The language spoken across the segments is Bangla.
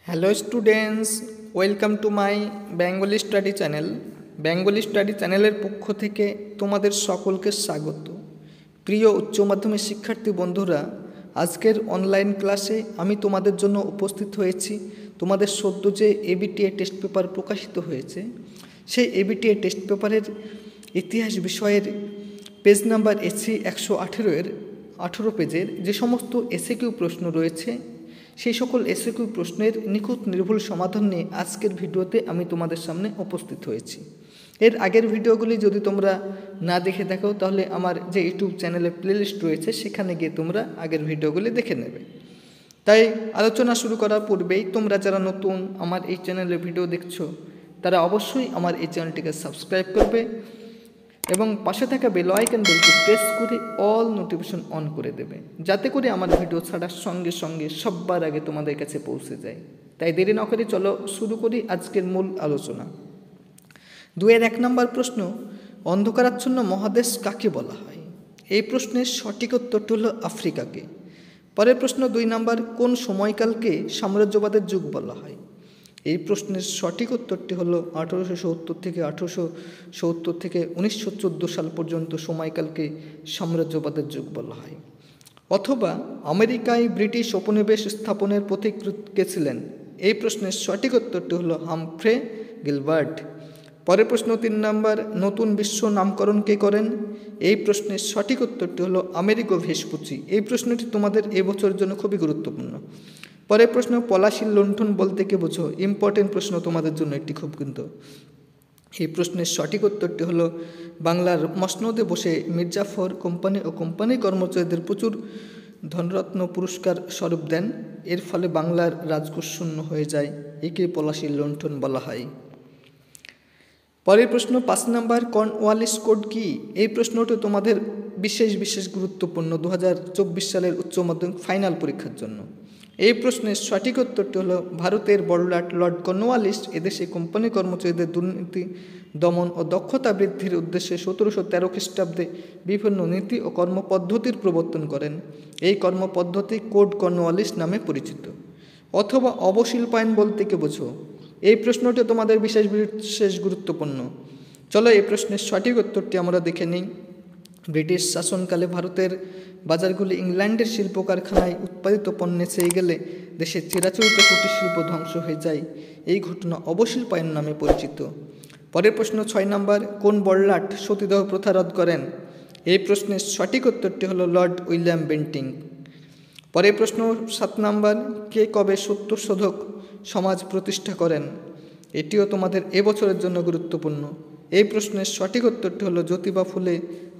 Hello students, welcome to my Bengali study channel. Bengali study চ্যানেলের পক্ষ থেকে তোমাদের সকলকে স্বাগত। প্রিয় উচ্চ মাধ্যমিক শিক্ষার্থী বন্ধুরা, আজকের অনলাইন ক্লাসে আমি তোমাদের জন্য উপস্থিত হয়েছি। তোমাদের সদ্য যে এবিটিএ টেস্ট পেপার প্রকাশিত হয়েছে, সেই এবিটিএ টেস্ট পেপারের ইতিহাস বিষয়ের পেজ নাম্বার এসি 118 পেজের যে সমস্ত এসএকিউ প্রশ্ন রয়েছে, সেই সকল এসএকিউ প্রশ্নের নিখুঁত নির্ভুল সমাধান নিয়ে আজকের ভিডিওতে আমি তোমাদের সামনে উপস্থিত হয়েছি। এর আগের ভিডিওগুলি যদি তোমরা না দেখে থাকো, তাহলে আমার যে ইউটিউব চ্যানেলে প্লেলিস্ট রয়েছে সেখানে গিয়ে তোমরা আগের ভিডিওগুলি দেখে নেবে। তাই আলোচনা শুরু করার পূর্বেই তোমরা যারা নতুন আমার এই চ্যানেলে ভিডিও দেখছো, তারা অবশ্যই আমার এই চ্যানেলটিকে সাবস্ক্রাইব করবে এবং পাশে থাকা বেল আইকন বেলটি প্রেস করে অল নোটিফিকেশন অন করে দেবে, যাতে করে আমার ভিডিও ছাড়ার সঙ্গে সঙ্গে সবার আগে তোমাদের কাছে পৌঁছে যায়। তাই দেরি না করে চলো শুরু করি আজকের মূল আলোচনা। 2-1 নম্বর প্রশ্ন, অন্ধকারাচ্ছন্ন মহাদেশ কাকে বলা হয়? এই প্রশ্নের সঠিক উত্তরটি হলো আফ্রিকাকে। পরের প্রশ্ন 2 নম্বর, কোন সময়কালকে সাম্রাজ্যবাদের যুগ বলা হয়? এই প্রশ্নের সঠিক উত্তরটি হলো 1870 থেকে 1914 সাল পর্যন্ত সময়কালকে সাম্রাজ্যবাদের যুগ বলা হয়। অথবা আমেরিকায় ব্রিটিশ উপনিবেশ স্থাপনের পথিক কে ছিলেন? এই প্রশ্নের সঠিক উত্তরটি হলো হামফ্রে গিলবার্ট। পরের প্রশ্ন 3 নম্বর, নতুন বিশ্ব নামকরণ কে করেন? এই প্রশ্নের সঠিক উত্তরটি হলো আমেরিগো ভেসপুচি। এই প্রশ্নটি তোমাদের এবছরের জন্য খুবই গুরুত্বপূর্ণ। পরের প্রশ্ন, পলাশীর লুণ্ঠন বলতে কে বোঝো? ইম্পর্টেন্ট প্রশ্ন তোমাদের জন্য একটি খুব কিন্তু। এই প্রশ্নের সঠিক উত্তরটি হলো বাংলার মসনদে বসে মির্জাফর কোম্পানি ও কোম্পানি কর্মচারীদের প্রচুর ধনরত্ন পুরস্কার স্বরূপ দেন। এর ফলে বাংলার রাজকোষ শূন্য হয়ে যায়। একে পলাশীর লুণ্ঠন বলা হয়। পরের প্রশ্ন 5 নম্বর, কর্নওয়ালিস কোড কি? এই প্রশ্নটি তোমাদের বিশেষ গুরুত্বপূর্ণ 2024 সালের উচ্চ মাধ্যমিক ফাইনাল পরীক্ষার জন্য। এই প্রশ্নের সঠিক উত্তরটি হলো ভারতের বড়লাট লর্ড কর্নওয়ালিস এদেশে কোম্পানি কর্মচারীদের দুর্নীতি দমন ও দক্ষতা বৃদ্ধির উদ্দেশ্যে 1713 খ্রিস্টাব্দে বিভিন্ন নীতি ও কর্মপদ্ধতির প্রবর্তন করেন। এই কর্মপদ্ধতি কোড কর্নওয়ালিস নামে পরিচিত। অথবা অবশিল্পায়ন বলতে কে বোঝো? এই প্রশ্নটি তোমাদের বিশেষ গুরুত্বপূর্ণ। চলো এই প্রশ্নের সঠিক উত্তরটি আমরা দেখে নিই। ব্রিটিশ শাসনকালে ভারতের বাজারগুলি ইংল্যান্ডের শিল্প কারখানায় উৎপাদিত পণ্যে ছেয়ে গেলে দেশের চিরাচরিত কুটির শিল্প ধ্বংস হয়ে যায়। এই ঘটনা অবশিল্পায়ন নামে পরিচিত। পরের প্রশ্ন 6 নম্বর, কোন বড়লাট সতীদাহ প্রথা রদ করেন? এই প্রশ্নের সঠিক উত্তরটি হলো লর্ড উইলিয়াম বেন্টিং। পরের প্রশ্ন 7 নম্বর, কে কবে সত্যশোধক সমাজ প্রতিষ্ঠা করেন? এটিও তোমাদের এবছরের জন্য গুরুত্বপূর্ণ। এই প্রশ্নের সঠিক উত্তরটি হলো জ্যোতিবা ফুলে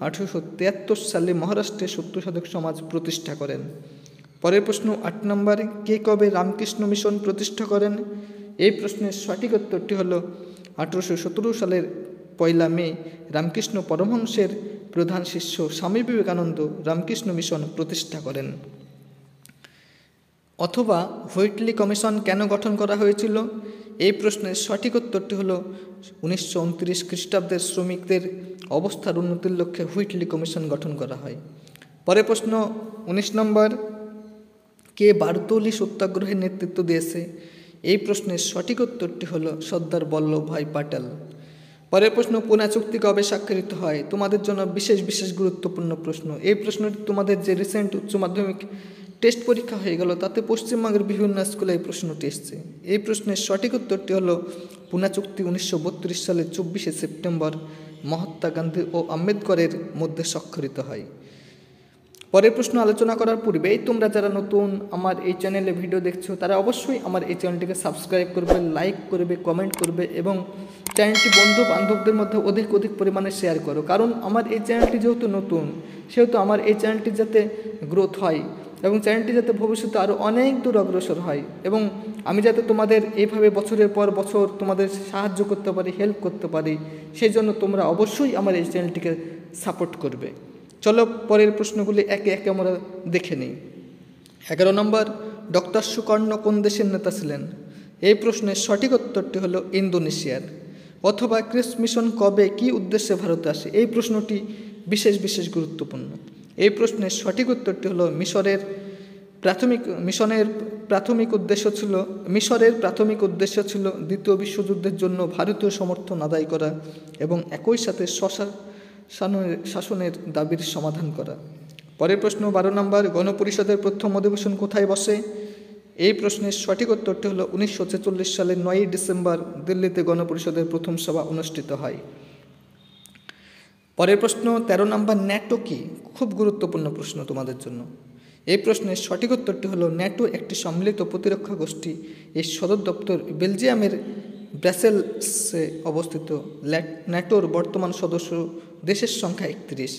1873 সালে মহারাষ্ট্রে সত্যশোধক সমাজ প্রতিষ্ঠা করেন। পরের প্রশ্ন 8 নম্বর, কে কবে রামকৃষ্ণ মিশন প্রতিষ্ঠা করেন? এই প্রশ্নের সঠিক উত্তরটি হলো 1817 সালের 1 মে রামকৃষ্ণ পরমহংসের প্রধান শিষ্য স্বামী বিবেকানন্দ রামকৃষ্ণ মিশন প্রতিষ্ঠা করেন। অথবা হুইটলি কমিশন কেন গঠন করা হয়েছিল? এই প্রশ্নের সঠিক উত্তরটি হলো 1929 খ্রিস্টাব্দের শ্রমিকদের অবস্থার উন্নতির লক্ষ্যে হুইটলি কমিশন গঠন করা হয়। পরের প্রশ্ন 19 নম্বর, কে বারদৌলি সত্যাগ্রহের নেতৃত্ব দিয়েছে? এই প্রশ্নের সঠিক উত্তরটি হলো সর্দার বল্লভভাই প্যাটেল। পরের প্রশ্ন, পুনা চুক্তি কবে স্বাক্ষরিত হয়? তোমাদের জন্য বিশেষ গুরুত্বপূর্ণ প্রশ্ন। এই প্রশ্নটি তোমাদের যে রিসেন্ট উচ্চ মাধ্যমিক টেস্ট পরীক্ষা হয়ে গেল, তাতে পশ্চিমবঙ্গের বিভিন্ন স্কুলে এই প্রশ্নটি এসছে। এই প্রশ্নের সঠিক উত্তরটি হলো পুনা চুক্তি 1932 সালের 24 সেপ্টেম্বর মহাত্মা গান্ধী ও আম্বেদকরের মধ্যে স্বাক্ষরিত হয়। পরের প্রশ্ন আলোচনা করার পূর্বেই তোমরা যারা নতুন আমার এই চ্যানেলে ভিডিও দেখছো, তারা অবশ্যই আমার এই চ্যানেলটিকে সাবস্ক্রাইব করবে, লাইক করবে, কমেন্ট করবে এবং চ্যানেলটি বন্ধু বান্ধবদের মধ্যে অধিক পরিমাণে শেয়ার করো। কারণ আমার এই চ্যানেলটি যেহেতু নতুন, সেহেতু আমার এই চ্যানেলটি যাতে গ্রোথ হয় এবং চ্যানেলটি যাতে ভবিষ্যতে আরও অনেক দূর অগ্রসর হয় এবং আমি যাতে তোমাদের এইভাবে বছরের পর বছর তোমাদের সাহায্য করতে পারি, হেল্প করতে পারি, সেই জন্য তোমরা অবশ্যই আমার এই চ্যানেলটিকে সাপোর্ট করবে। চলো পরের প্রশ্নগুলি একে একে আমরা দেখে নিই। 11 নম্বর, ডক্টর সুকর্ণ কোন দেশের নেতা ছিলেন? এই প্রশ্নের সঠিক উত্তরটি হলো ইন্দোনেশিয়ার। অথবা ক্রিস মিশন কবে কী উদ্দেশ্যে ভারতে আসে? এই প্রশ্নটি বিশেষ গুরুত্বপূর্ণ। এই প্রশ্নের সঠিক উত্তরটি হলো মিশনের মিশরের প্রাথমিক উদ্দেশ্য ছিল দ্বিতীয় বিশ্বযুদ্ধের জন্য ভারতীয় সমর্থন আদায় করা এবং একই সাথে শাসনের দাবির সমাধান করা। পরের প্রশ্ন 12 নম্বর, গণপরিষদের প্রথম অধিবেশন কোথায় বসে? এই প্রশ্নের সঠিক উত্তরটি হলো 1946 সালের 9 ডিসেম্বর দিল্লিতে গণপরিষদের প্রথম সভা অনুষ্ঠিত হয়। পরের প্রশ্ন 13 নম্বর, ন্যাটো কি? খুব গুরুত্বপূর্ণ প্রশ্ন তোমাদের জন্য। এই প্রশ্নের সঠিক উত্তরটি হলো ন্যাটো একটি সম্মিলিত প্রতিরক্ষা গোষ্ঠী। এর সদর দপ্তর বেলজিয়ামের ব্রাসেলসে অবস্থিত। ন্যাটোর বর্তমান সদস্য দেশের সংখ্যা 31।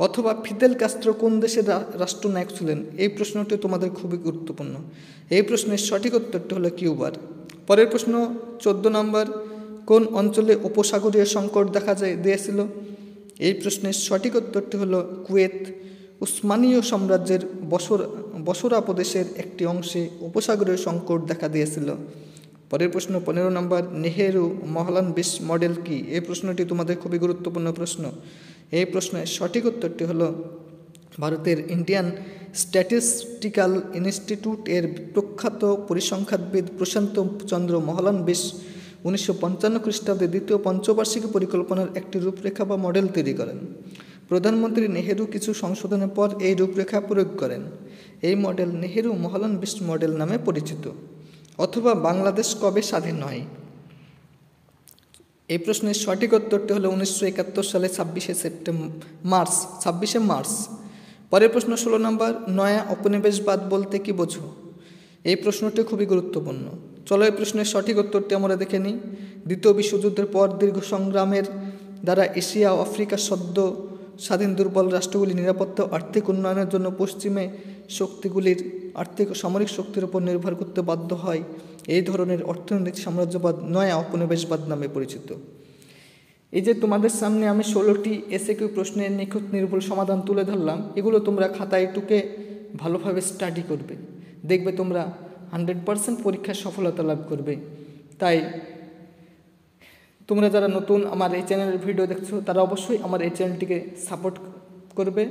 অথবা ফিদেল কাস্ত্রো কোন দেশের রাষ্ট্রনায়ক ছিলেন? এই প্রশ্নটি তোমাদের খুবই গুরুত্বপূর্ণ। এই প্রশ্নের সঠিক উত্তরটি হলো কিউবার। পরের প্রশ্ন 14 নম্বর, কোন অঞ্চলে উপসাগরীয় সংকট দেখা দিয়েছিল? এই প্রশ্নের সঠিক উত্তরটি হলো কুয়েত। উসমানীয় সাম্রাজ্যের বসরা প্রদেশের একটি অংশে উপসাগরীয় সংকট দেখা দিয়েছিল। পরের প্রশ্ন 15 নম্বর, নেহেরু মহলানবিশ মডেল কি? এই প্রশ্নটি তোমাদের খুবই গুরুত্বপূর্ণ প্রশ্ন। এই প্রশ্নের সঠিক উত্তরটি হলো ভারতের ইন্ডিয়ান স্ট্যাটিস্টিক্যাল ইনস্টিটিউট এর প্রখ্যাত পরিসংখ্যানবিদ প্রশান্ত চন্দ্র মহলানবিশ 1955 খ্রিস্টাব্দে দ্বিতীয় পঞ্চবার্ষিকী পরিকল্পনার একটি রূপরেখা বা মডেল তৈরি করেন। প্রধানমন্ত্রী নেহেরু কিছু সংশোধনের পর এই রূপরেখা প্রয়োগ করেন। এই মডেল নেহেরু মহলানবিশ মডেল নামে পরিচিত। অথবা বাংলাদেশ কবে স্বাধীন হয়? এই প্রশ্নের সঠিক উত্তরটি হলো 1971 সালে 26শে মার্চ। পরের প্রশ্ন 16 নম্বর, নয়া উপনিবেশবাদ বলতে কি বোঝো? এই প্রশ্নটি খুবই গুরুত্বপূর্ণ। চলো এই প্রশ্নের সঠিক উত্তরটি আমরা দেখে নিই। দ্বিতীয় বিশ্বযুদ্ধের পর দীর্ঘ সংগ্রামের দ্বারা এশিয়া ও আফ্রিকার সদ্য স্বাধীন দুর্বল রাষ্ট্রগুলি নিরাপত্তা ও আর্থিক উন্নয়নের জন্য পশ্চিমে শক্তিগুলির আর্থিক ও সামরিক শক্তির উপর নির্ভর করতে বাধ্য হয়। এই ধরনের অর্থনৈতিক সাম্রাজ্যবাদ নয়া উপনিবেশবাদ নামে পরিচিত। এই যে তোমাদের সামনে আমি 16টি এসএকিউ প্রশ্নের নিখুঁত নির্ভুল সমাধান তুলে ধরলাম, এগুলো তোমরা খাতায় টুকে ভালোভাবে স্টাডি করবে। দেখবে তোমরা 100% পরীক্ষায় সফলতা লাভ করবে। তাই তোমরা যারা নতুন আমার এই চ্যানেলের ভিডিও দেখছো তারা অবশ্যই আমার এই চ্যানেলটিকে সাপোর্ট করবে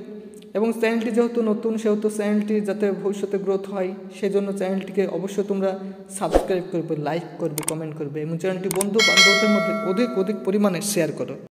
এবং চ্যানেলটি যেহেতু নতুন সেহেতু চ্যানেলটি যাতে ভবিষ্যতে গ্রোথ হয় সেজন্য চ্যানেলটিকে অবশ্যই তোমরা সাবস্ক্রাইব করবে, লাইক করবে, কমেন্ট করবে এবং চ্যানেলটি বন্ধু বান্ধবদের মধ্যে অধিক পরিমাণে শেয়ার করো।